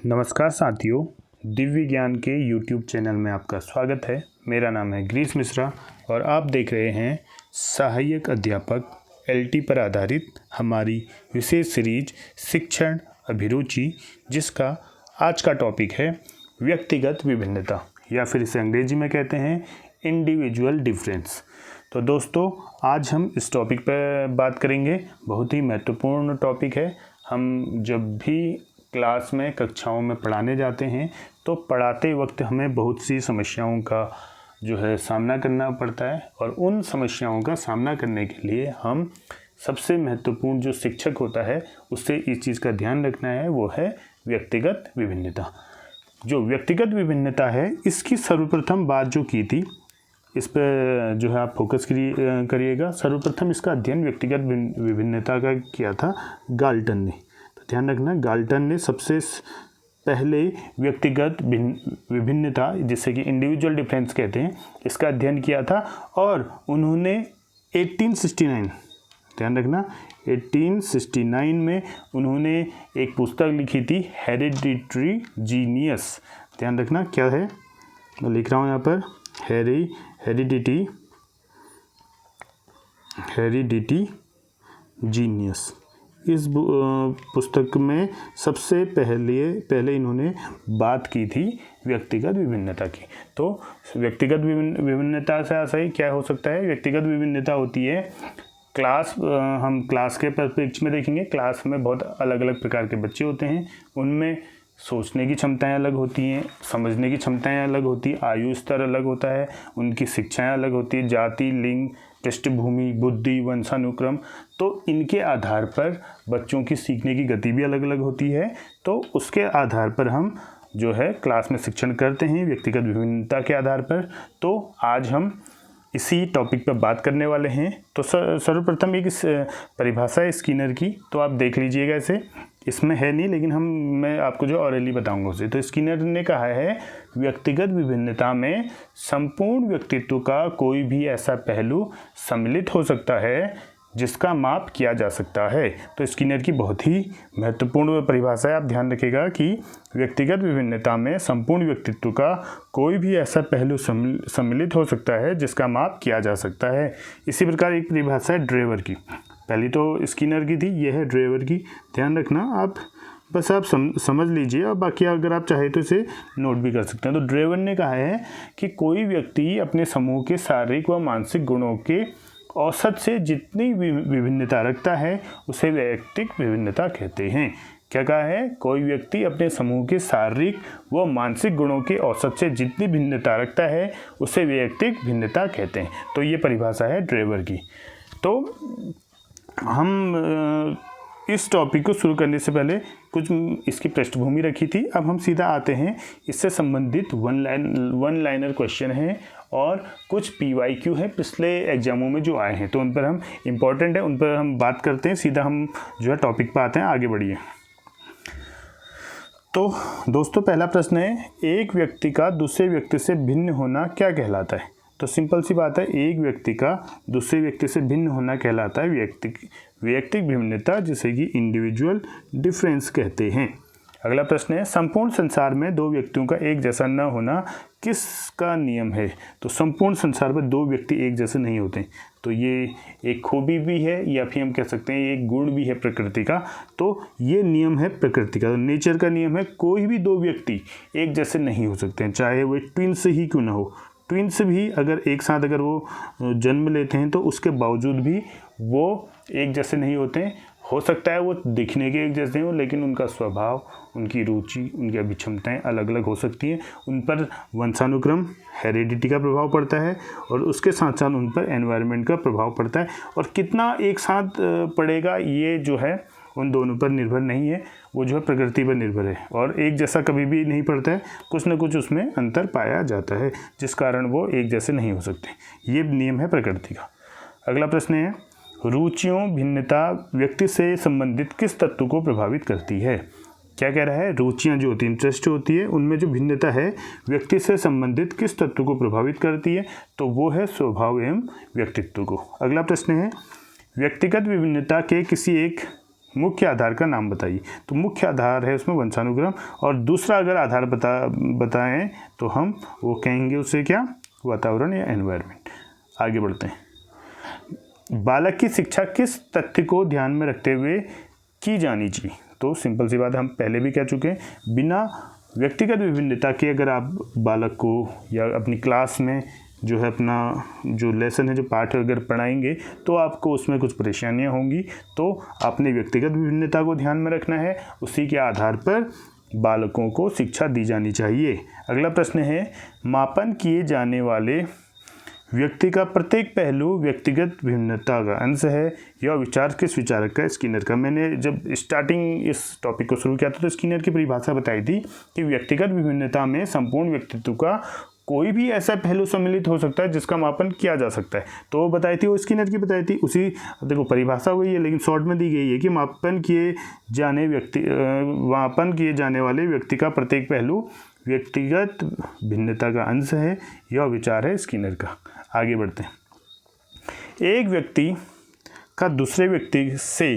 नमस्कार साथियों, दिव्य ज्ञान के YouTube चैनल में आपका स्वागत है। मेरा नाम है ग्रीस मिश्रा और आप देख रहे हैं सहायक अध्यापक LT पर आधारित हमारी विशेष सीरीज शिक्षण अभिरुचि, जिसका आज का टॉपिक है व्यक्तिगत विभिन्नता या फिर इसे अंग्रेजी में कहते हैं इंडिविजुअल डिफरेंस। तो दोस्तों, आज हम इस टॉपिक पर बात करेंगे। बहुत ही महत्वपूर्ण टॉपिक है। हम जब भी क्लास में कक्षाओं में पढ़ाने जाते हैं तो पढ़ाते वक्त हमें बहुत सी समस्याओं का सामना करना पड़ता है, और उन समस्याओं का सामना करने के लिए हम सबसे महत्वपूर्ण जो शिक्षक होता है उससे इस चीज़ का ध्यान रखना है, वो है व्यक्तिगत विभिन्नता। जो व्यक्तिगत विभिन्नता है, इसकी सर्वप्रथम बात जो की थी, इस पर आप फोकस करिएगा। सर्वप्रथम इसका अध्ययन व्यक्तिगत विभिन्नता का किया था गाल्टन ने। ध्यान रखना, गाल्टन ने सबसे पहले व्यक्तिगत विभिन्नता, जिसे कि इंडिविजुअल डिफरेंस कहते हैं, इसका अध्ययन किया था। और उन्होंने 1869, ध्यान रखना, 1869 में उन्होंने एक पुस्तक लिखी थी, हेरिडिटरी जीनियस। ध्यान रखना क्या है, मैं लिख रहा हूँ यहाँ पर, हेरिडिटी जीनियस। इस पुस्तक में सबसे पहले इन्होंने बात की थी व्यक्तिगत विभिन्नता की। तो व्यक्तिगत विभिन्नता से ऐसा ही क्या हो सकता है? व्यक्तिगत विभिन्नता होती है हम क्लास के परिप्रेक्ष्य में देखेंगे। क्लास में बहुत अलग अलग प्रकार के बच्चे होते हैं, उनमें सोचने की क्षमताएं अलग होती हैं, समझने की क्षमताएं अलग होती हैं, आयु स्तर अलग होता है, उनकी शिक्षाएं अलग होती है, जाति, लिंग, पृष्ठभूमि, बुद्धि, वंशानुक्रम। तो इनके आधार पर बच्चों की सीखने की गति भी अलग अलग होती है। तो उसके आधार पर हम क्लास में शिक्षण करते हैं व्यक्तिगत विभिन्नता के आधार पर। तो आज हम इसी टॉपिक पर बात करने वाले हैं। तो सर्वप्रथम एक परिभाषा है स्किनर की, तो आप देख लीजिएगा। इसे इसमें है नहीं, लेकिन मैं आपको ऑरली बताऊंगा उसे। तो स्किनर ने कहा है, व्यक्तिगत विभिन्नता में संपूर्ण व्यक्तित्व का कोई भी ऐसा पहलू सम्मिलित हो सकता है जिसका माप किया जा सकता है। तो स्किनर की बहुत ही महत्वपूर्ण परिभाषा है, आप ध्यान रखिएगा कि व्यक्तिगत विभिन्नता में संपूर्ण व्यक्तित्व का कोई भी ऐसा पहलू सम्मिलित हो सकता है जिसका माप किया जा सकता है। इसी प्रकार एक परिभाषा है ड्रेवर की। पहली तो स्किनर की थी, यह है ड्रेवर की। ध्यान रखना, आप बस समझ लीजिए, और बाकी अगर आप चाहे तो इसे नोट भी कर सकते हैं। तो ड्रेवर ने कहा है कि कोई व्यक्ति अपने समूह के शारीरिक व मानसिक गुणों के औसत से जितनी विभिन्नता रखता है उसे वैयक्तिक विभिन्नता कहते हैं। क्या कहा है? कोई व्यक्ति अपने समूह के शारीरिक व मानसिक गुणों के औसत से जितनी भिन्नता रखता है उसे वैयक्तिक भिन्नता कहते हैं। तो ये परिभाषा है ड्रेवर की। तो हम इस टॉपिक को शुरू करने से पहले कुछ इसकी पृष्ठभूमि रखी थी। अब हम सीधा आते हैं, इससे संबंधित वन लाइनर क्वेश्चन हैं और कुछ PYQ है पिछले एग्जामों में जो आए हैं, तो उन पर हम इम्पोर्टेंट है, उन पर हम बात करते हैं। सीधा हम टॉपिक पर आते हैं, आगे बढ़िए। तो दोस्तों, पहला प्रश्न है, एक व्यक्ति का दूसरे व्यक्ति से भिन्न होना क्या कहलाता है? तो सिंपल सी बात है, एक व्यक्ति का दूसरे व्यक्ति से भिन्न होना कहलाता है वैयक्तिक विभिन्नता, जिसे कि इंडिविजुअल डिफरेंस कहते हैं। अगला प्रश्न है, संपूर्ण संसार में दो व्यक्तियों का एक जैसा न होना किसका नियम है? तो संपूर्ण संसार में दो व्यक्ति एक जैसे नहीं होते, तो ये एक खूबी भी है, या फिर हम कह सकते हैं एक गुण भी है प्रकृति का। तो ये नियम है प्रकृति का, नेचर का नियम है। कोई भी दो व्यक्ति एक जैसे नहीं हो सकते हैं, चाहे वो ट्विन्स ही क्यों ना हो। ट्विन्स भी अगर एक साथ वो जन्म लेते हैं तो उसके बावजूद भी वो एक जैसे नहीं होते हैं। हो सकता है वो दिखने के एक जैसे हों, लेकिन उनका स्वभाव, उनकी रुचि, उनकी अभिक्षमताएं अलग अलग हो सकती हैं। उन पर वंशानुक्रम, हेरिडिटी का प्रभाव पड़ता है, और उसके साथ साथ उन पर एनवायरनमेंट का प्रभाव पड़ता है। और कितना एक साथ पड़ेगा, ये उन दोनों पर निर्भर नहीं है, वो प्रकृति पर निर्भर है। और एक जैसा कभी भी नहीं पड़ता है, कुछ न कुछ उसमें अंतर पाया जाता है, जिस कारण वो एक जैसे नहीं हो सकते। ये नियम है प्रकृति का। अगला प्रश्न है, रुचियों भिन्नता व्यक्ति से संबंधित किस तत्व को प्रभावित करती है? क्या कह रहा है? रुचियाँ जो होती हैं, इंटरेस्ट होती है, उनमें जो भिन्नता है व्यक्ति से संबंधित किस तत्व को प्रभावित करती है? तो वो है स्वभाव एवं व्यक्तित्व को। अगला प्रश्न है, व्यक्तिगत विभिन्नता के किसी एक मुख्य आधार का नाम बताइए। तो मुख्य आधार है उसमें वंशानुक्रम, और दूसरा अगर आधार बताएं तो हम वो कहेंगे उसे क्या, वातावरण या एनवायरनमेंट। आगे बढ़ते हैं। बालक की शिक्षा किस तथ्य को ध्यान में रखते हुए की जानी चाहिए। तो सिंपल सी बात हम पहले भी कह चुके हैं, बिना व्यक्तिगत विभिन्नता के अगर आप बालक को या अपनी क्लास में जो है अपना जो लेसन है, जो पाठ अगर पढ़ाएंगे तो आपको उसमें कुछ परेशानियां होंगी। तो आपने व्यक्तिगत विभिन्नता को ध्यान में रखना है, उसी के आधार पर बालकों को शिक्षा दी जानी चाहिए। अगला प्रश्न है, मापन किए जाने वाले व्यक्ति का प्रत्येक पहलू व्यक्तिगत विभिन्नता का अंश है। यह विचार किस विचारक का, स्किनर का। मैंने जब स्टार्टिंग इस टॉपिक को शुरू किया था तो स्किनर की परिभाषा बताई थी कि व्यक्तिगत विभिन्नता में संपूर्ण व्यक्तित्व का कोई भी ऐसा पहलू सम्मिलित हो सकता है जिसका मापन किया जा सकता है। तो वो बताई थी, वो स्किनर की बताई थी। उसी देखो परिभाषा वही है लेकिन शॉर्ट में दी गई है कि मापन किए जाने वाले व्यक्ति का प्रत्येक पहलू व्यक्तिगत भिन्नता का अंश है। यह विचार है स्किनर का। आगे बढ़ते हैं। एक व्यक्ति का दूसरे व्यक्ति से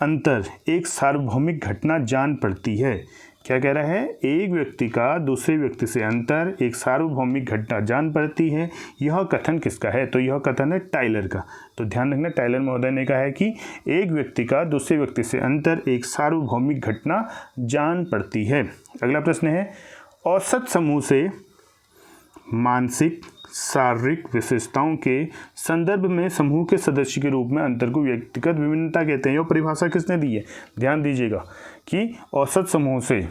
अंतर एक सार्वभौमिक घटना जान पड़ती है। क्या कह रहा है, एक व्यक्ति का दूसरे व्यक्ति से अंतर एक सार्वभौमिक घटना जान पड़ती है। यह कथन किसका है, तो यह कथन है टाइलर का। तो ध्यान रखना, टाइलर महोदय ने कहा है कि एक व्यक्ति का दूसरे व्यक्ति से अंतर एक सार्वभौमिक घटना जान पड़ती है। अगला प्रश्न है, औसत समूह से मानसिक शारीरिक विशेषताओं के संदर्भ में समूह के सदस्य के रूप में अंतर को व्यक्तिगत विभिन्नता कहते हैं। यह परिभाषा किसने दी है, ध्यान दीजिएगा कि औसत समूह से,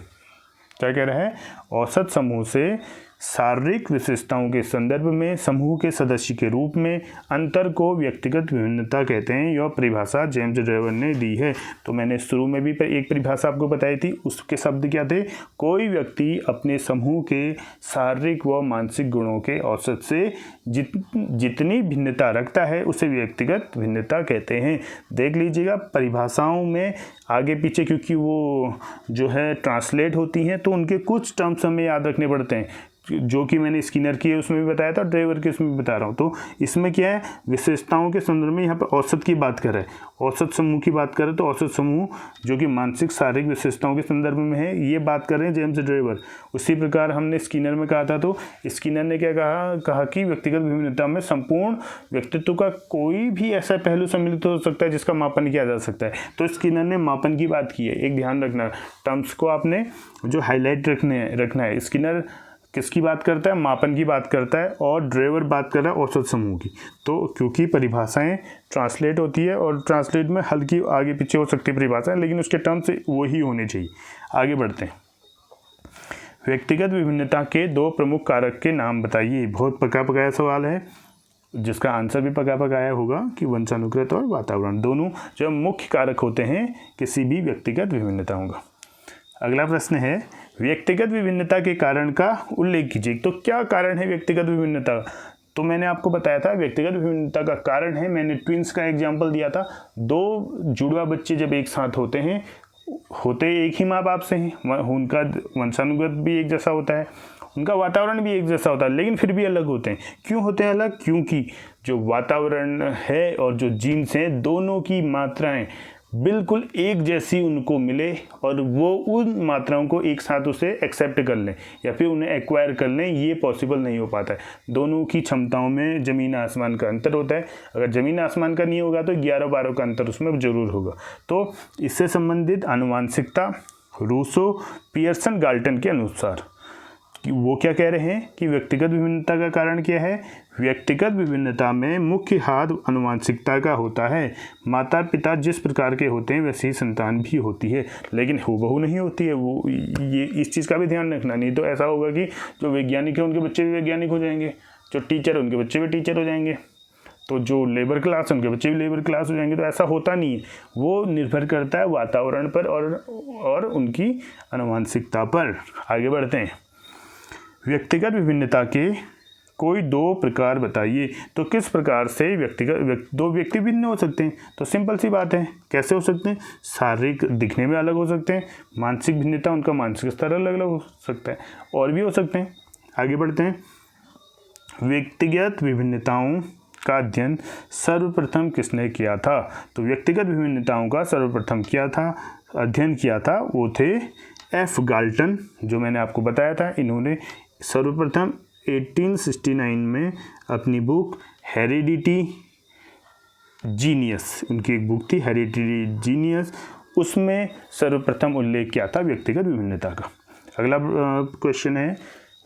क्या कह रहा है, औसत समूह से शारीरिक विशेषताओं के संदर्भ में समूह के सदस्य के रूप में अंतर को व्यक्तिगत विभिन्नता कहते हैं। यह परिभाषा जेम्स ड्रेवर ने दी है। तो मैंने शुरू में भी एक परिभाषा आपको बताई थी, उसके शब्द क्या थे, कोई व्यक्ति अपने समूह के शारीरिक व मानसिक गुणों के औसत से जितनी भिन्नता रखता है उसे व्यक्तिगत भिन्नता कहते हैं। देख लीजिएगा परिभाषाओं में आगे पीछे, क्योंकि वो जो है ट्रांसलेट होती हैं तो उनके कुछ टर्म्स हमें याद रखने पड़ते हैं, जो कि मैंने स्किनर की उसमें भी बताया था, ड्रेवर के उसमें भी बता रहा हूँ। तो इसमें क्या है, विशेषताओं के संदर्भ में यहाँ पर औसत की बात कर रहे हैं, औसत समूह की बात करें तो औसत समूह जो कि मानसिक शारीरिक विशेषताओं के संदर्भ में है, ये बात कर रहे हैं जेम्स ड्रेवर। उसी प्रकार हमने स्किनर में कहा था, तो स्किनर ने क्या कहा कि व्यक्तिगत विभिन्नता में संपूर्ण व्यक्तित्व का कोई भी ऐसा पहलू सम्मिलित हो सकता है जिसका मापन किया जा सकता है। तो स्किनर ने मापन की बात की है। एक ध्यान रखना, टर्म्स को आपने जो हाईलाइट रखना है। स्किनर किसकी बात करता है, मापन की बात करता है, और ड्रेवर बात कर रहा है औसत समूह की। तो क्योंकि परिभाषाएं ट्रांसलेट होती है और ट्रांसलेट में हल्की आगे पीछे हो सकती है परिभाषाएं, लेकिन उसके टर्म्स वही होने चाहिए। आगे बढ़ते हैं। व्यक्तिगत विभिन्नता के दो प्रमुख कारक के नाम बताइए। बहुत पका पकाया सवाल है, जिसका आंसर भी पका पकाया होगा कि वंशानुक्रम और वातावरण दोनों जो मुख्य कारक होते हैं किसी भी व्यक्तिगत विभिन्नताओं का। अगला प्रश्न है, व्यक्तिगत विभिन्नता के कारण का उल्लेख कीजिए। तो क्या कारण है व्यक्तिगत विभिन्नता? तो मैंने आपको बताया था व्यक्तिगत विभिन्नता का कारण है, मैंने ट्विंस का एग्जाम्पल दिया था। दो जुड़वा बच्चे जब एक साथ होते हैं, होते एक ही माँ बाप से हैं, उनका वंशानुगत भी एक जैसा होता है, उनका वातावरण भी एक जैसा होता है, लेकिन फिर भी अलग होते हैं। क्यों होते हैं अलग? क्योंकि जो वातावरण है और जो जीन्स हैं, दोनों की मात्राएं बिल्कुल एक जैसी उनको मिले और वो उन मात्राओं को एक साथ उसे एक्सेप्ट कर लें या फिर उन्हें एक्वायर कर लें, ये पॉसिबल नहीं हो पाता है। दोनों की क्षमताओं में ज़मीन आसमान का अंतर होता है। अगर ज़मीन आसमान का नहीं होगा तो 11-12 का अंतर उसमें ज़रूर होगा। तो इससे संबंधित आनुवांशिकता रूसो पियर्सन गाल्टन के अनुसार कि वो क्या कह रहे हैं कि व्यक्तिगत विभिन्नता का कारण क्या है? व्यक्तिगत विभिन्नता में मुख्य हाथ आनुवांशिकता का होता है। माता पिता जिस प्रकार के होते हैं वैसी ही संतान भी होती है, लेकिन हूबहू नहीं होती है। वो ये इस चीज़ का भी ध्यान रखना, नहीं तो ऐसा होगा कि जो वैज्ञानिक है उनके बच्चे भी वैज्ञानिक हो जाएंगे, जो टीचर है उनके बच्चे भी टीचर हो जाएंगे, तो जो लेबर क्लास है उनके बच्चे भी लेबर क्लास हो जाएंगे। तो ऐसा होता नहीं है, वो निर्भर करता है वातावरण पर और उनकी आनुवांशिकता पर। आगे बढ़ते हैं। व्यक्तिगत विभिन्नता के कोई दो प्रकार बताइए। तो किस प्रकार से दो व्यक्ति भिन्न हो सकते हैं? तो सिंपल सी बात है, कैसे हो सकते हैं? शारीरिक दिखने में अलग हो सकते हैं, मानसिक भिन्नता, उनका मानसिक स्तर अलग अलग हो सकता है, और भी हो सकते हैं। आगे बढ़ते हैं। व्यक्तिगत विभिन्नताओं का अध्ययन सर्वप्रथम किसने किया था? तो व्यक्तिगत विभिन्नताओं का सर्वप्रथम अध्ययन किया था वो थे एफ गाल्टन, जो मैंने आपको बताया था। इन्होंने सर्वप्रथम 1869 में अपनी बुक हेरिडिटी जीनियस, उनकी एक बुक थी हेरिडिटी जीनियस, उसमें सर्वप्रथम उल्लेख किया था व्यक्तिगत विभिन्नता का। अगला क्वेश्चन है,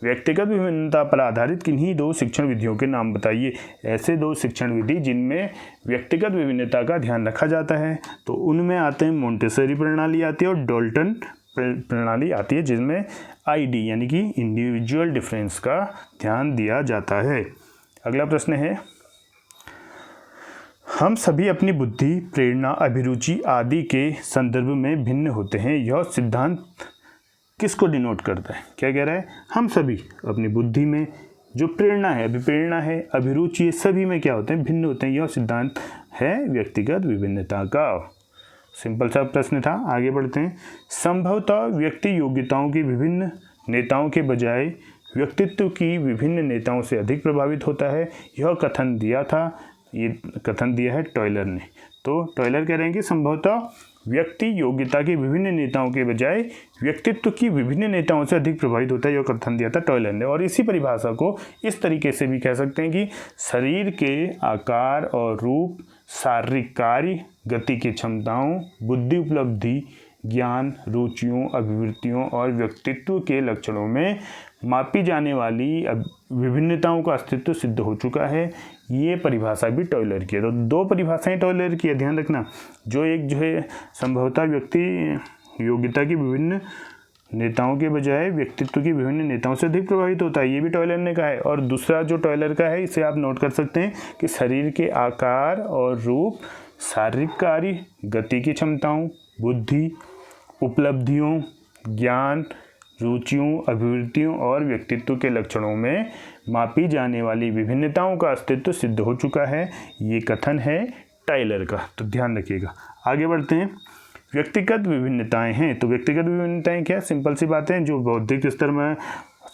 व्यक्तिगत विभिन्नता पर आधारित किन्हीं 2 शिक्षण विधियों के नाम बताइए। ऐसे 2 शिक्षण विधि जिनमें व्यक्तिगत विभिन्नता का ध्यान रखा जाता है, तो उनमें आते हैं मोंटेसरी प्रणाली आती है और डॉल्टन प्रणाली आती है, जिसमें आईडी यानी कि इंडिविजुअल डिफरेंस का ध्यान दिया जाता है। अगला प्रश्न है, हम सभी अपनी बुद्धि, प्रेरणा, अभिरुचि आदि के संदर्भ में भिन्न होते हैं। यह सिद्धांत किसको डिनोट करता है? क्या कह रहा है? हम सभी अपनी बुद्धि में जो प्रेरणा है, अभिप्रेरणा है, अभिरुचि है, सभी में क्या होते हैं? भिन्न होते हैं। यह सिद्धांत है व्यक्तिगत विभिन्नता का। सिंपल सा प्रश्न था। आगे बढ़ते हैं। संभवतः व्यक्ति योग्यताओं की विभिन्न नेताओं के बजाय व्यक्तित्व की विभिन्न नेताओं से अधिक प्रभावित होता है। यह कथन दिया था, ये कथन दिया है टॉयलर ने। तो टॉयलर कह रहे हैं कि संभवतः व्यक्ति योग्यता के विभिन्न नेताओं के बजाय व्यक्तित्व की विभिन्न नेताओं से अधिक प्रभावित होता है। यह कथन दिया था टॉयलर ने। और इसी परिभाषा को इस तरीके से भी कह सकते हैं कि शरीर के आकार और रूप, शारीरिक कार्य, गति की क्षमताओं, बुद्धि उपलब्धि, ज्ञान, रुचियों, अभिवृत्तियों और व्यक्तित्व के लक्षणों में मापी जाने वाली विभिन्नताओं का अस्तित्व सिद्ध हो चुका है। ये परिभाषा भी टॉयलर की है। तो 2 परिभाषाएं टॉयलर की है, ध्यान रखना। जो एक जो है संभवतः व्यक्ति योग्यता की विभिन्न नेताओं के बजाय व्यक्तित्व की विभिन्न नेताओं से अधिक प्रभावित होता है, ये भी टॉयलर ने कहा है। और दूसरा जो टॉयलर का है, इसे आप नोट कर सकते हैं कि शरीर के आकार और रूप, शारीरिक कार्य, गति की क्षमताओं, बुद्धि, उपलब्धियों, ज्ञान, रुचियों, अभिवृत्तियों और व्यक्तित्व के लक्षणों में मापी जाने वाली विभिन्नताओं का अस्तित्व सिद्ध हो चुका है। ये कथन है टाइलर का, तो ध्यान रखिएगा। आगे बढ़ते हैं। व्यक्तिगत विभिन्नताएं हैं, तो व्यक्तिगत विभिन्नताएं क्या? सिंपल सी बातें हैं, जो बौद्धिक स्तर में,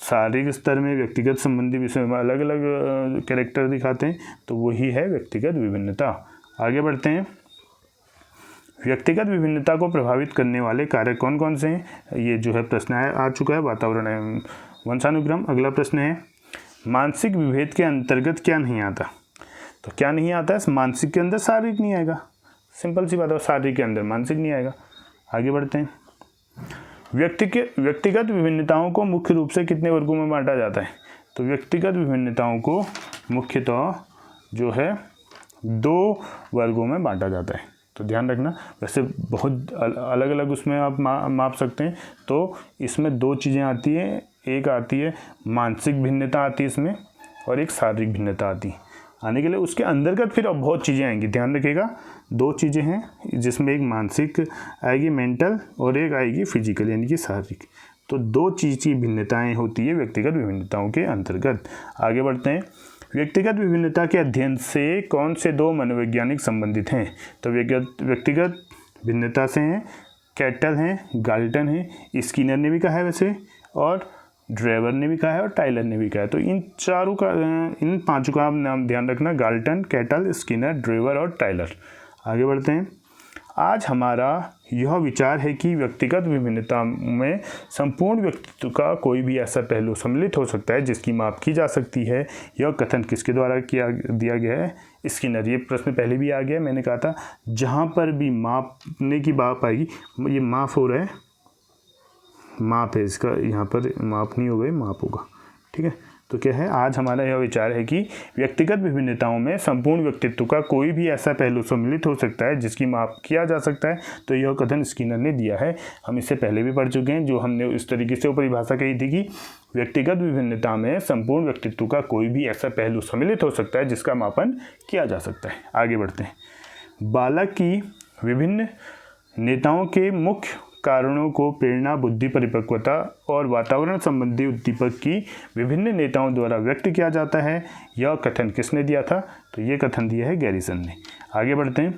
शारीरिक स्तर में, व्यक्तिगत संबंधी विषय में अलग अलग कैरेक्टर दिखाते हैं, तो वही है व्यक्तिगत विभिन्नता। आगे बढ़ते हैं। व्यक्तिगत विभिन्नता को प्रभावित करने वाले कारक कौन कौन से हैं? ये जो है प्रश्न आ चुका है, वातावरण एवं वंशानुक्रम। अगला प्रश्न है, मानसिक विभेद के अंतर्गत क्या नहीं आता? तो क्या नहीं आता है? मानसिक के अंदर शारीरिक नहीं आएगा। सिंपल सी बात है, शारीरिक के अंदर मानसिक नहीं आएगा। आगे बढ़ते हैं। व्यक्तिगत विभिन्नताओं को मुख्य रूप से कितने वर्गों में बांटा जाता है? तो व्यक्तिगत विभिन्नताओं को मुख्यतः जो है 2 वर्गों में बांटा जाता है। तो ध्यान रखना, वैसे बहुत अलग अलग उसमें आप माप सकते हैं। तो इसमें 2 चीज़ें आती हैं, एक आती है मानसिक भिन्नता आती है इसमें, और एक शारीरिक भिन्नता आती है। आने के लिए उसके अंतर्गत फिर अब बहुत चीज़ें आएंगी, ध्यान रखिएगा। 2 चीज़ें हैं जिसमें एक मानसिक आएगी मेंटल, और एक आएगी फिजिकल यानी कि शारीरिक। तो 2 चीज़ की भिन्नताएँ होती है व्यक्तिगत विभिन्नताओं के अंतर्गत। आगे बढ़ते हैं। व्यक्तिगत विभिन्नता के अध्ययन से कौन से 2 मनोवैज्ञानिक संबंधित हैं? तो व्यक्तिगत भिन्नता से हैं कैटल हैं, गाल्टन हैं, स्किनर ने भी कहा है वैसे, और ड्रेवर ने भी कहा है, और टाइलर ने भी कहा है। तो इन 5 का आप नाम ध्यान रखना, गाल्टन, कैटल, स्किनर, ड्रेवर और टाइलर। आगे बढ़ते हैं। आज हमारा यह विचार है कि व्यक्तिगत विभिन्नता में संपूर्ण व्यक्तित्व का कोई भी ऐसा पहलू सम्मिलित हो सकता है जिसकी माप की जा सकती है। यह कथन किसके द्वारा दिया गया है? स्किनर। ये प्रश्न पहले भी आ गया, मैंने कहा था जहाँ पर भी मापने की बात आएगी, ये माप हो रहा है, माप है इसका, यहाँ पर माप नहीं होगा, माप होगा, ठीक है। तो क्या है, आज हमारा यह विचार है कि व्यक्तिगत विभिन्नताओं में संपूर्ण व्यक्तित्व का कोई भी ऐसा पहलू सम्मिलित हो सकता है जिसकी माप किया जा सकता है। तो यह कथन स्किनर ने दिया है। हम इससे पहले भी पढ़ चुके हैं, जो हमने इस तरीके से परिभाषा कही थी कि व्यक्तिगत विभिन्नता में संपूर्ण व्यक्तित्व का कोई भी ऐसा पहलू सम्मिलित हो सकता है जिसका मापन किया जा सकता है। आगे बढ़ते हैं। बालक की विभिन्न नेताओं के मुख्य कारणों को प्रेरणा, बुद्धि, परिपक्वता और वातावरण संबंधी उद्दीपक की विभिन्न नेताओं द्वारा व्यक्त किया जाता है। यह कथन किसने दिया था? तो ये कथन दिया है गैरिसन ने। आगे बढ़ते हैं।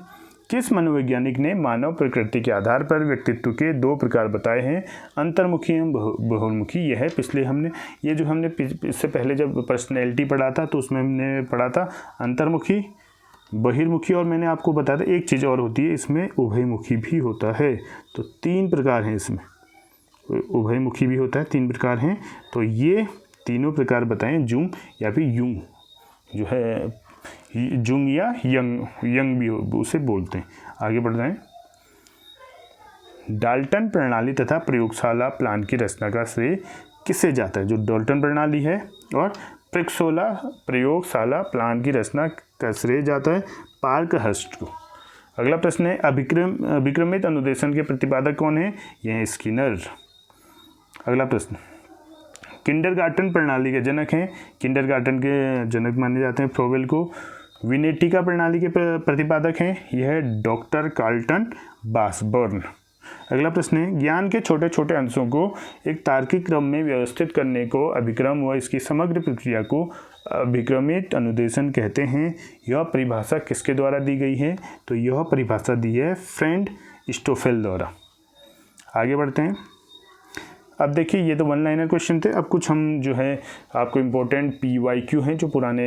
किस मनोवैज्ञानिक ने मानव प्रकृति के आधार पर व्यक्तित्व के 2 प्रकार बताए हैं, अंतर्मुखी एवं बहुमुखी। यह है पिछले हमने इससे पहले जब पर्सनैलिटी पढ़ा था तो उसमें हमने पढ़ा था अंतर्मुखी, बहिर्मुखी, और मैंने आपको बताया था एक चीज़ और होती है इसमें, उभयमुखी भी होता है। तो 3 प्रकार हैं इसमें, उभयमुखी भी होता है, 3 प्रकार हैं। तो ये तीनों प्रकार बताएं, जुंग या फिर युंग जो है, जुंग या यंग भी उसे बोलते हैं। आगे बढ़ जाएं। डाल्टन प्रणाली तथा प्रयोगशाला प्लान की रचना का श्रेय किसे जाता है? जो डाल्टन प्रणाली है और प्रयोगशाला प्लान की रचना का श्रेय जाता है पार्कहर्स्ट को। अगला प्रश्न है, अभिक्रमित अनुदेशन के प्रतिपादक कौन है? यह है स्किनर। अगला प्रश्न, किंडरगार्टन प्रणाली के जनक हैं, किंडरगार्टन के जनक माने जाते हैं फ्रोबेल को। विनेटिका प्रणाली के प्रतिपादक हैं, यह है डॉक्टर कार्ल्टन बासबर्न। अगला प्रश्न है, ज्ञान के छोटे छोटे अंशों को एक तार्किक क्रम में व्यवस्थित करने को अभिक्रम व इसकी समग्र प्रक्रिया को अभिक्रमित अनुदेशन कहते हैं। यह परिभाषा किसके द्वारा दी गई है? तो यह परिभाषा दी है फ्रेंड स्टोफेल द्वारा। आगे बढ़ते हैं। अब देखिए ये तो 1 लाइनर क्वेश्चन थे। अब कुछ हम जो है आपको इम्पोर्टेंट PYQ हैं जो पुराने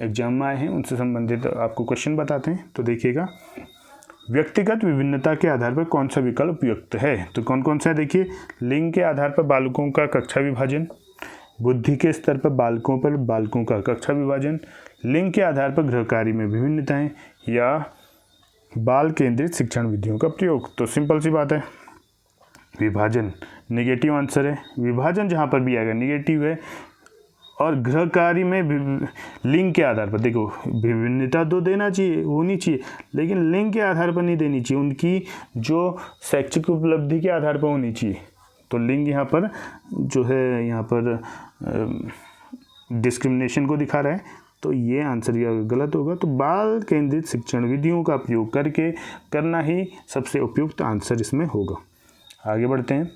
एग्जाम में आए हैं उनसे संबंधित आपको क्वेश्चन बताते हैं। तो देखिएगा, व्यक्तिगत विभिन्नता के आधार पर कौन सा विकल्प उपयुक्त है? तो कौन कौन सा है देखिए, लिंग के आधार पर बालकों का कक्षा विभाजन, बुद्धि के स्तर पर बालकों का कक्षा विभाजन, लिंग के आधार पर गृह कार्य में विभिन्नताएं, या बाल केंद्रित शिक्षण विधियों का प्रयोग। तो सिंपल सी बात है, विभाजन नेगेटिव आंसर है। विभाजन जहाँ पर भी आएगा नेगेटिव है। और गृह कार्य में लिंग के आधार पर, देखो विभिन्नता तो देना चाहिए, होनी चाहिए, लेकिन लिंग के आधार पर नहीं देनी चाहिए, उनकी जो शैक्षिक उपलब्धि के आधार पर होनी चाहिए। तो लिंग यहाँ पर जो है यहाँ पर डिस्क्रिमिनेशन को दिखा रहा है, तो ये आंसर गलत होगा। तो बाल केंद्रित शिक्षण विधियों का प्रयोग करके करना ही सबसे उपयुक्त आंसर इसमें होगा। आगे बढ़ते हैं।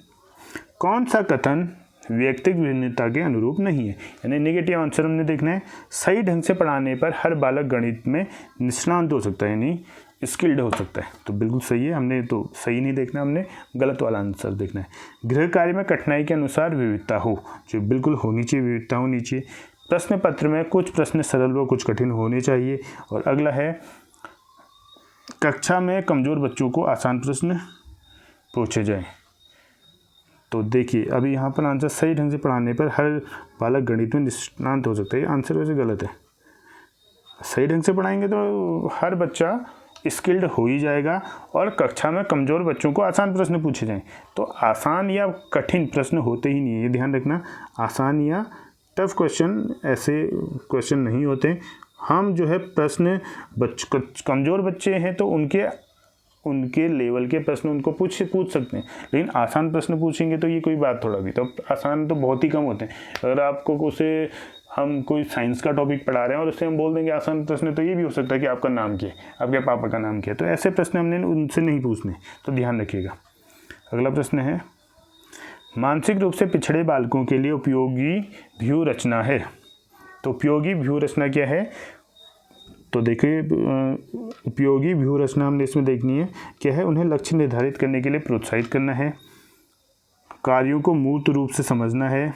कौन सा कथन व्यक्तिगत विभिन्नता के अनुरूप नहीं है? यानी नेगेटिव आंसर हमने देखना है। सही ढंग से पढ़ाने पर हर बालक गणित में निष्णात हो सकता है, यानी स्किल्ड हो सकता है। तो बिल्कुल सही है, हमने तो सही नहीं देखना, हमने गलत वाला आंसर देखना है। गृह कार्य में कठिनाई के अनुसार विविधता हो, जो बिल्कुल होनी चाहिए, विविधता होनी चाहिए। प्रश्न पत्र में कुछ प्रश्न सरल व कुछ कठिन होने चाहिए। और अगला है, कक्षा में कमज़ोर बच्चों को आसान प्रश्न पूछे जाएं। तो देखिए अभी यहाँ पर आंसर, सही ढंग से पढ़ाने पर हर बालक गणित में निष्णात हो सकता है, आंसर वैसे गलत है। सही ढंग से पढ़ाएंगे तो हर बच्चा स्किल्ड हो ही जाएगा। और कक्षा में कमज़ोर बच्चों को आसान प्रश्न पूछे जाएं। तो आसान या कठिन प्रश्न होते ही नहीं है, ये ध्यान रखना। आसान या टफ क्वेश्चन ऐसे क्वेश्चन नहीं होते। हम जो है प्रश्न कमज़ोर बच्चे हैं तो उनके लेवल के प्रश्न उनको पूछ सकते हैं, लेकिन आसान प्रश्न पूछेंगे तो ये कोई बात थोड़ा भी। तो आसान तो बहुत ही कम होते हैं। अगर आपको उसे हम कोई साइंस का टॉपिक पढ़ा रहे हैं और उससे हम बोल देंगे आसान प्रश्न, तो ये भी हो सकता है कि आपका नाम क्या है, आपके पापा का नाम क्या है। तो ऐसे प्रश्न हमने उनसे नहीं पूछने, तो ध्यान रखिएगा। अगला प्रश्न है, मानसिक रूप से पिछड़े बालकों के लिए उपयोगी व्यूह रचना है। तो उपयोगी व्यूह रचना क्या है? तो देखिए उपयोगी व्यूह रचना हमने इसमें देखनी है क्या है। उन्हें लक्ष्य निर्धारित करने के लिए प्रोत्साहित करना है, कार्यों को मूर्त रूप से समझना है,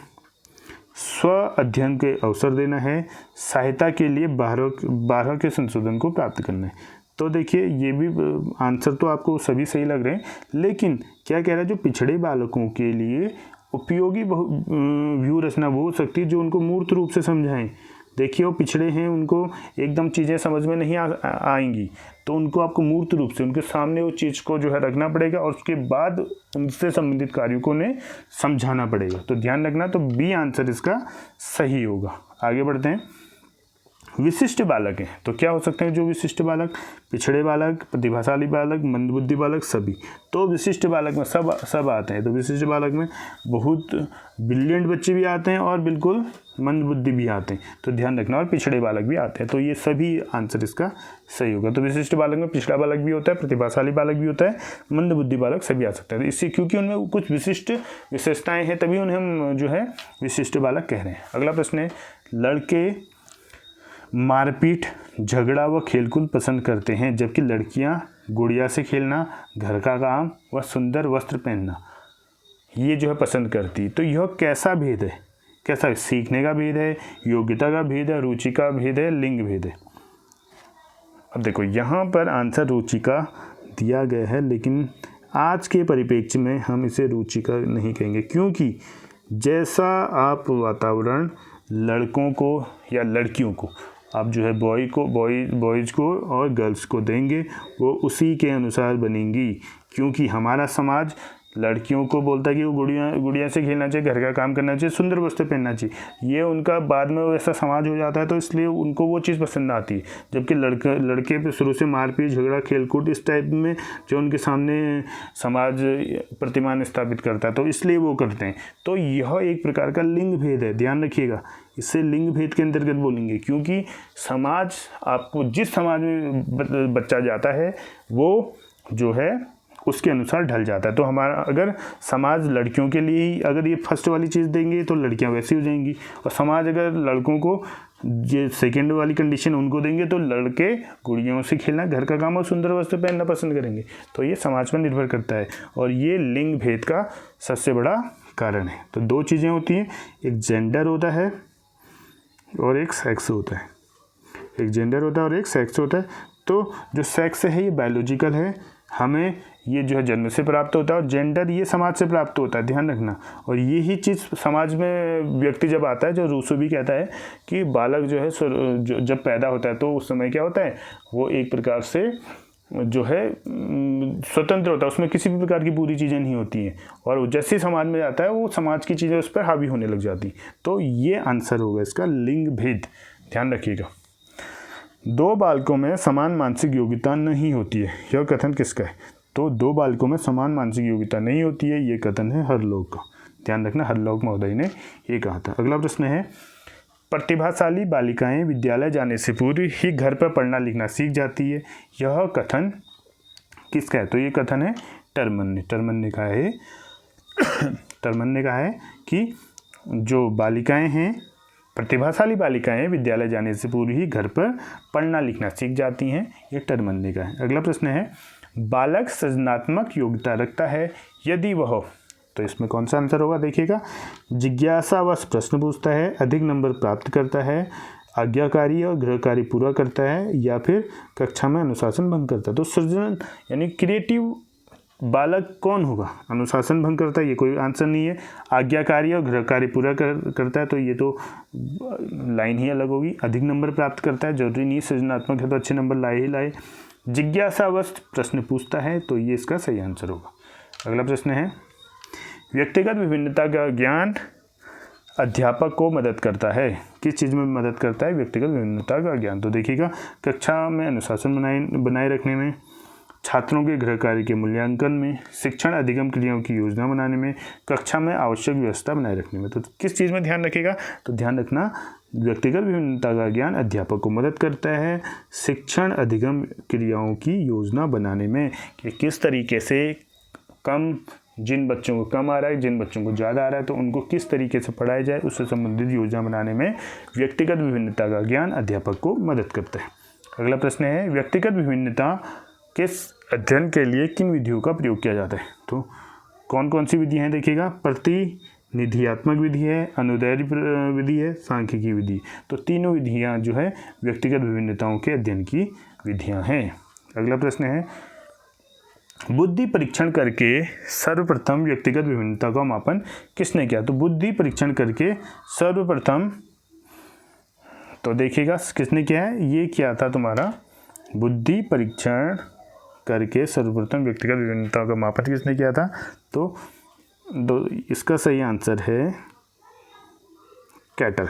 स्व अध्ययन के अवसर देना है, सहायता के लिए बारह के संशोधन को प्राप्त करना है। तो देखिए ये भी आंसर तो आपको सभी सही लग रहे हैं, लेकिन क्या कह रहा है, जो पिछड़े बालकों के लिए उपयोगी व्यूह रचना वो हो सकती है जो उनको मूर्त रूप से समझाएं। देखिए वो पिछड़े हैं, उनको एकदम चीज़ें समझ में नहीं आएंगी, तो उनको आपको मूर्त रूप से उनके सामने वो चीज़ को जो है रखना पड़ेगा और उसके बाद उनसे संबंधित कार्यों को उन्हें समझाना पड़ेगा। तो ध्यान रखना, तो बी आंसर इसका सही होगा। आगे बढ़ते हैं। विशिष्ट बालक हैं, तो क्या हो सकते हैं जो विशिष्ट बालक? पिछड़े बालक, प्रतिभाशाली बालक, मंदबुद्धि बालक, सभी। तो विशिष्ट बालक में सब आते हैं। तो विशिष्ट बालक में बहुत ब्रिलियंट बच्चे भी आते हैं और बिल्कुल मंदबुद्धि भी आते हैं, तो ध्यान रखना। और पिछड़े बालक भी आते हैं, तो ये सभी आंसर इसका सही होगा। तो विशिष्ट बालक में पिछड़ा बालक भी होता है, प्रतिभाशाली बालक भी होता है, मंदबुद्धि बालक सभी आ सकते हैं। इससे क्योंकि उनमें कुछ विशिष्ट विशेषताएँ हैं, तभी उन्हें हम जो है विशिष्ट बालक कह रहे हैं। अगला प्रश्न है, लड़के मारपीट, झगड़ा व खेलकूद पसंद करते हैं जबकि लड़कियां गुड़िया से खेलना, घर का काम व सुंदर वस्त्र पहनना ये जो है पसंद करती। तो यह कैसा भेद है? कैसा? सीखने का भेद है, योग्यता का भेद है, रुचि का भेद है, लिंग भेद है। अब देखो यहाँ पर आंसर रुचि का दिया गया है, लेकिन आज के परिप्रेक्ष्य में हम इसे रुचि का नहीं कहेंगे, क्योंकि जैसा आप वातावरण लड़कों को या लड़कियों को आप जो है बॉयज़ को और गर्ल्स को देंगे वो उसी के अनुसार बनेंगी। क्योंकि हमारा समाज लड़कियों को बोलता है कि वो गुड़िया से खेलना चाहिए, घर का काम करना चाहिए, सुंदर वस्त्र पहनना चाहिए। ये उनका बाद में वैसा समाज हो जाता है, तो इसलिए उनको वो चीज़ पसंद आती है। जबकि लड़के पे शुरू से मारपीट, झगड़ा, खेलकूद इस टाइप में जो उनके सामने समाज प्रतिमान स्थापित करता है, तो इसलिए वो करते हैं। तो यह एक प्रकार का लिंग भेद है, ध्यान रखिएगा। इससे लिंग भेद के अंतर्गत बोलेंगे, क्योंकि समाज आपको जिस समाज में बच्चा जाता है वो जो है उसके अनुसार ढल जाता है। तो हमारा अगर समाज लड़कियों के लिए ही अगर ये फर्स्ट वाली चीज़ देंगे तो लड़कियां वैसी हो जाएंगी, और समाज अगर लड़कों को ये सेकंड वाली कंडीशन उनको देंगे तो लड़के गुड़ियों से खेलना, घर का काम और सुंदर वस्त्र पहनना पसंद करेंगे। तो ये समाज पर निर्भर करता है, और ये लिंग भेद का सबसे बड़ा कारण है। तो दो चीज़ें होती हैं, एक जेंडर होता है और एक सेक्स होता है। एक जेंडर होता है और एक सेक्स होता है। तो जो सेक्स है ये बायोलॉजिकल है, हमें ये जो है जन्म से प्राप्त होता है, और जेंडर ये समाज से प्राप्त होता है, ध्यान रखना। और यही चीज़ समाज में व्यक्ति जब आता है, जो रूसो भी कहता है कि बालक जो है जब पैदा होता है तो उस समय क्या होता है, वो एक प्रकार से जो है स्वतंत्र होता है, उसमें किसी भी प्रकार की बुरी चीज़ें नहीं होती हैं, और जैसे समाज में जाता है वो समाज की चीज़ें उस पर हावी होने लग जाती। तो ये आंसर होगा इसका, लिंग भेद, ध्यान रखिएगा। दो बालकों में समान मानसिक योग्यता नहीं होती है, यह कथन किसका है? तो दो बालकों में समान मानसिक योग्यता नहीं होती है, ये कथन है हरलॉक का, ध्यान रखना, हरलॉक महोदय ने ये कहा था। अगला प्रश्न है, प्रतिभाशाली बालिकाएं विद्यालय जाने से पूर्व ही घर पर पढ़ना लिखना सीख जाती है, यह कथन किसका है? तो ये कथन है टर्मन ने। टर्मन ने कहा है कि जो बालिकाएं हैं, प्रतिभाशाली बालिकाएं विद्यालय जाने से पूर्व ही घर पर पढ़ना लिखना सीख जाती हैं, ये टर्मन ने कहा है। अगला प्रश्न है, बालक सृजनात्मक योग्यता रखता है यदि वह, तो इसमें कौन सा आंसर होगा? देखिएगा, जिज्ञासावश प्रश्न पूछता है, अधिक नंबर प्राप्त करता है, आज्ञाकारी और गृह कार्य पूरा करता है, या फिर कक्षा में अनुशासन भंग करता है। तो सृजन यानी क्रिएटिव बालक कौन होगा? अनुशासन भंग करता है, ये कोई आंसर नहीं है। आज्ञाकारी और गृह कार्य पूरा करता है, तो ये तो लाइन ही अलग होगी। अधिक नंबर प्राप्त करता है, जरूरी नहीं सृजनात्मक है तो अच्छे नंबर लाए ही लाए। जिज्ञासावश प्रश्न पूछता है, तो ये इसका सही आंसर होगा। अगला प्रश्न है, व्यक्तिगत विभिन्नता का ज्ञान अध्यापक को मदद करता है, किस चीज़ में मदद करता है? व्यक्तिगत विभिन्नता का ज्ञान। तो देखिएगा, कक्षा में अनुशासन बनाए रखने में, छात्रों के गृह कार्य के मूल्यांकन में, शिक्षण अधिगम क्रियाओं की योजना बनाने में, कक्षा में आवश्यक व्यवस्था बनाए रखने में। तो किस चीज़ में ध्यान रखेगा? तो ध्यान रखना, व्यक्तिगत विभिन्नता का ज्ञान अध्यापक को मदद करता है शिक्षण अधिगम क्रियाओं की योजना बनाने में, कि किस तरीके से कम, जिन बच्चों को कम आ रहा है, जिन बच्चों को ज़्यादा आ रहा है, तो उनको किस तरीके से पढ़ाया जाए, उससे संबंधित योजना बनाने में व्यक्तिगत विभिन्नता का ज्ञान अध्यापक को मदद करता है। अगला प्रश्न है, व्यक्तिगत विभिन्नता किस अध्ययन के लिए किन विधियों का प्रयोग किया जाता है? तो कौन कौन सी विधि हैं? देखिएगा, प्रतिनिधियात्मक विधि है, अनुदैर्य विधि है, सांख्यिकी विधि। तो तीनों विधियां जो है व्यक्तिगत विभिन्नताओं के अध्ययन की विधियां हैं। अगला प्रश्न है, बुद्धि परीक्षण करके सर्वप्रथम व्यक्तिगत विभिन्नता का मापन किसने किया? तो बुद्धि परीक्षण करके सर्वप्रथम, तो देखिएगा किसने किया है? ये किया था तुम्हारा, बुद्धि परीक्षण करके सर्वप्रथम व्यक्तिगत विभिन्नता का मापन किसने किया था? तो इसका सही आंसर है कैटल।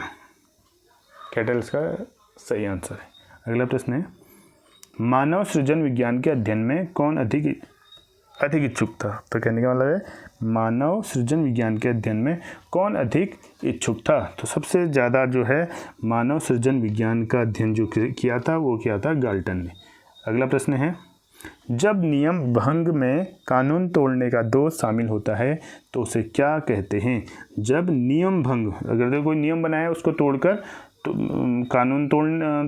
कैटल इसका सही आंसर है। अगला प्रश्न है, मानव सृजन विज्ञान के अध्ययन में कौन अधिक इच्छुक था? तो कहने का मतलब है, मानव सृजन विज्ञान के अध्ययन में कौन अधिक इच्छुक था? तो सबसे ज़्यादा जो है मानव सृजन विज्ञान का अध्ययन जो किया था वो किया था गाल्टन ने। अगला प्रश्न है, जब नियम भंग में कानून तोड़ने का दोष शामिल होता है तो उसे क्या कहते हैं? जब नियम भंग, अगर कोई नियम बनाया उसको तोड़कर कानून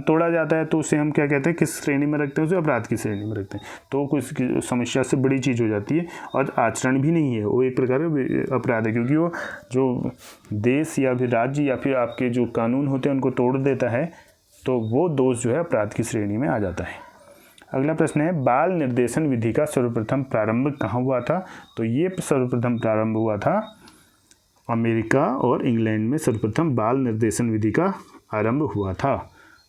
तोड़ा जाता है तो उसे हम क्या कहते हैं, किस श्रेणी में रखते हैं, उसे अपराध की श्रेणी में रखते हैं। तो कुछ समस्या से बड़ी चीज़ हो जाती है और आचरण भी नहीं है, वो एक प्रकार का अपराध है, क्योंकि वो जो देश या फिर राज्य या फिर आपके जो कानून होते हैं उनको तोड़ देता है, तो वो दोष जो है अपराध की श्रेणी में आ जाता है। अगला प्रश्न है, बाल निर्देशन विधि का सर्वप्रथम प्रारंभ कहाँ हुआ था? तो ये सर्वप्रथम प्रारंभ हुआ था अमेरिका और इंग्लैंड में, सर्वप्रथम बाल निर्देशन विधि का आरंभ हुआ था।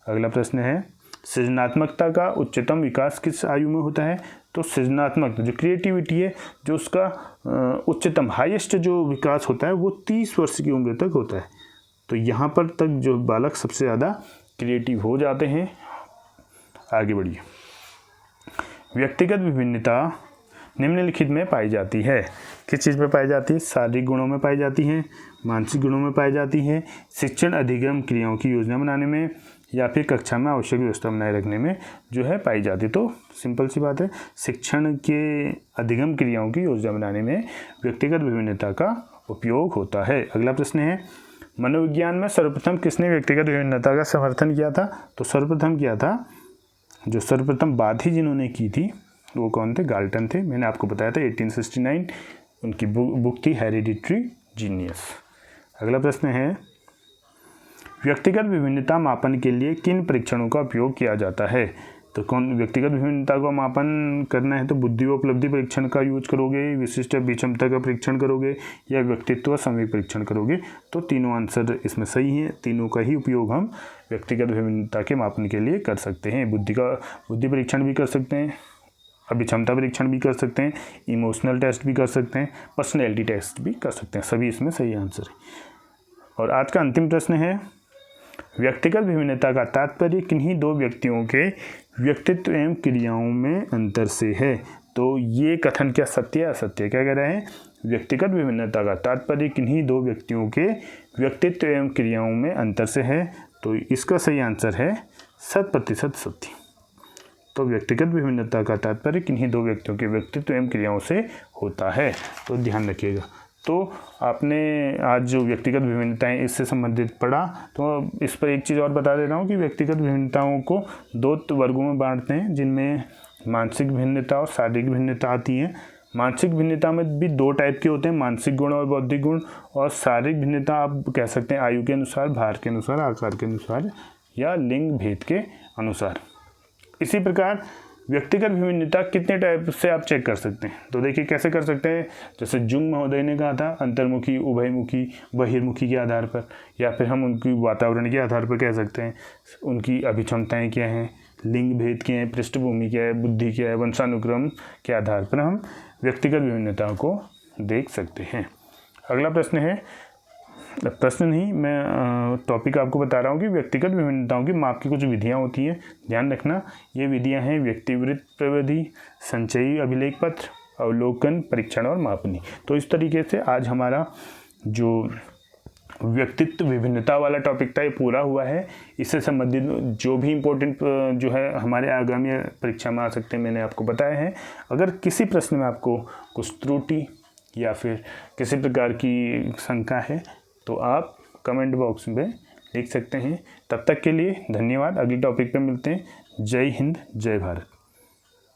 अगला प्रश्न है, सृजनात्मकता का उच्चतम विकास किस आयु में होता है? तो सृजनात्मक जो क्रिएटिविटी है, जो उसका उच्चतम हाईएस्ट जो विकास होता है वो 30 वर्ष की उम्र तक होता है। तो यहाँ पर तक जो बालक सबसे ज़्यादा क्रिएटिव हो जाते हैं। आगे बढ़िए। व्यक्तिगत विभिन्नता निम्नलिखित में पाई जाती है। किस चीज़ में पाई जाती है? शारीरिक गुणों में पाई जाती है, मानसिक गुणों में पाई जाती है, शिक्षण अधिगम क्रियाओं की योजना बनाने में, या फिर कक्षा में आवश्यक व्यवस्था बनाए रखने में जो है पाई जाती है। तो सिंपल सी बात है, शिक्षण के अधिगम क्रियाओं की योजना बनाने में व्यक्तिगत विभिन्नता का उपयोग होता है। अगला प्रश्न है, मनोविज्ञान में सर्वप्रथम किसने व्यक्तिगत विभिन्नता का समर्थन किया था? तो सर्वप्रथम किया था, जो सर्वप्रथम बात ही जिन्होंने की थी वो कौन थे? गाल्टन थे। मैंने आपको बताया था 1869 उनकी बुक थी हेरिडिटरी जीनियस। अगला प्रश्न है, व्यक्तिगत विभिन्नता मापन के लिए किन परीक्षणों का उपयोग किया जाता है? तो कौन व्यक्तिगत विभिन्नता का मापन करना है तो बुद्धि व उपलब्धि परीक्षण का यूज करोगे, विशिष्ट विषमता का परीक्षण करोगे, या व्यक्तित्व समय परीक्षण करोगे? तो तीनों आंसर इसमें सही हैं। तीनों का ही उपयोग हम व्यक्तिगत विभिन्नता के मापन के लिए कर सकते हैं। बुद्धि परीक्षण भी कर सकते हैं, अभिक्षमता परीक्षण भी कर सकते हैं, इमोशनल टेस्ट भी कर सकते हैं, पर्सनैलिटी टेस्ट भी कर सकते हैं। सभी इसमें सही आंसर है। और आज का अंतिम प्रश्न है, व्यक्तिगत विभिन्नता का तात्पर्य किन्हीं दो व्यक्तियों के व्यक्तित्व एवं क्रियाओं में अंतर से है? तो ये कथन क्या सत्य है असत्य? क्या कह रहे हैं? व्यक्तिगत विभिन्नता का तात्पर्य किन्हीं दो व्यक्तियों के व्यक्तित्व एवं क्रियाओं में अंतर से है। तो इसका सही आंसर है 100% सत्य। तो व्यक्तिगत विभिन्नता का तात्पर्य किन्हीं दो व्यक्तियों के व्यक्तित्व एवं क्रियाओं से होता है। तो ध्यान रखिएगा। तो आपने आज जो व्यक्तिगत विभिन्नताएं इससे संबंधित पढ़ा, तो इस पर एक चीज़ और बता दे रहा हूँ कि व्यक्तिगत विभिन्नताओं को दो वर्गों में बांटते हैं, जिनमें मानसिक भिन्नता और शारीरिक भिन्नता आती है। मानसिक भिन्नता में भी दो टाइप के होते हैं, मानसिक गुण और बौद्धिक गुण। और शारीरिक भिन्नता आप कह सकते हैं आयु के अनुसार, भार के अनुसार, आकार के अनुसार, या लिंग भेद के अनुसार। इसी प्रकार व्यक्तिगत विभिन्नता कितने टाइप से आप चेक कर सकते हैं? तो देखिए कैसे कर सकते हैं। जैसे जुंग महोदय ने कहा था, अंतर्मुखी, उभयमुखी, बहिर्मुखी के आधार पर, या फिर हम उनकी वातावरण के आधार पर कह सकते हैं उनकी अभिक्षमताएं क्या हैं, लिंग भेद क्या है, पृष्ठभूमि क्या है, बुद्धि क्या है, वंशानुक्रम के आधार पर हम व्यक्तिगत विभिन्नता को देख सकते हैं। अगला प्रश्न है, प्रश्न नहीं, मैं टॉपिक आपको बता रहा हूँ कि व्यक्तिगत विभिन्नताओं की माप की कुछ विधियाँ होती हैं। ध्यान रखना, ये विधियाँ हैं व्यक्तिवृत्त प्रविधि, संचयी अभिलेख पत्र, अवलोकन, परीक्षण और मापनी। तो इस तरीके से आज हमारा जो व्यक्तित्व विभिन्नता वाला टॉपिक था ये पूरा हुआ है। इससे संबंधित जो भी इम्पोर्टेंट जो है हमारे आगामी परीक्षा में आ सकते हैं मैंने आपको बताया है। अगर किसी प्रश्न में आपको कुछ त्रुटि या फिर किसी प्रकार की शंका है तो आप कमेंट बॉक्स में लिख सकते हैं। तब तक के लिए धन्यवाद। अगले टॉपिक पे मिलते हैं। जय हिंद, जय भारत।